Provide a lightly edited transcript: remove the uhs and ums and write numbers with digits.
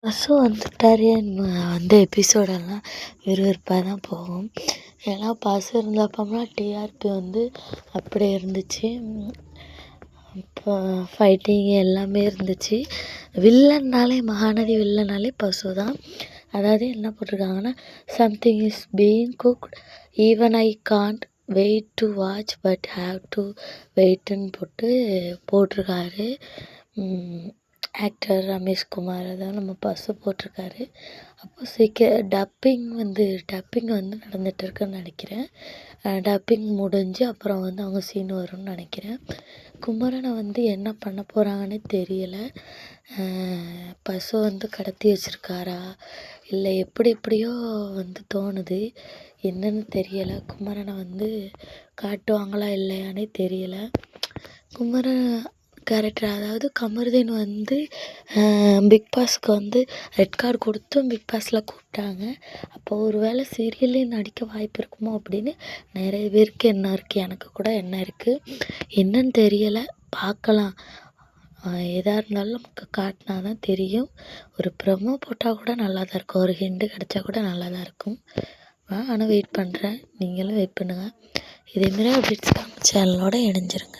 பசு வந்துட்டாரு அந்த எபிசோடெல்லாம் விறுவிறுப்பாக தான் போகும். ஏன்னா பசு இருந்தப்போம்லாம் டிஆர்பி வந்து அப்படியே இருந்துச்சு. இப்போ ஃபைட்டிங் எல்லாமே இருந்துச்சு. வில்லன்னாலே மகாநதி வில்லனாலே பசு தான். அதாவது என்ன போட்டிருக்காங்கன்னா, something is being cooked even I can't wait to watch but have to வெயிட்டுன்னு போட்டிருக்காரு. ஆக்டர் ரமேஷ்குமார் தான் நம்ம பசு போட்டிருக்காரு. அப்போ டப்பிங் வந்து நடந்துகிட்ருக்குன்னு நினைக்கிறேன். டப்பிங் முடிஞ்சு அப்புறம் வந்து அவங்க சீன் வரும்னு நினைக்கிறேன். குமரனை வந்து என்ன பண்ண போகிறாங்கன்னே தெரியலை. பசு வந்து கடத்தி வச்சுருக்காரா இல்லை எப்படியோ வந்து தோணுது. என்னன்னு தெரியலை. குமரனை வந்து காட்டுவாங்களா இல்லையானே தெரியலை. குமரன் கேரக்டர், அதாவது கமருதீன் வந்து பிக் பாஸ்க்கு வந்து ரெட் கார்டு கொடுத்தும் பிக் பாஸில் கூப்பிட்டாங்க. அப்போது ஒரு வேளை சீரியல்லையும் நடிக்க வாய்ப்பு இருக்குமோ அப்படின்னு நிறைய பேருக்கு எண்ணம் இருக்குது. எனக்கு கூட எண்ணம் இருக்குது. என்னன்னு தெரியலை, பார்க்கலாம். எதாக இருந்தாலும் நமக்கு காட்டினா தான் தெரியும். ஒரு ப்ரொமோ போட்டால் கூட நல்லா தான் இருக்கும். ஒரு ஹிண்டு கிடச்சா கூட நல்லா தான் இருக்கும். ஆனால் வெயிட் பண்ணுறேன். நீங்களும் வெயிட் பண்ணுங்கள். இதேமாரி அப்டேட்ஸ் நம்ம சேனலோடு இணைஞ்சிருங்க.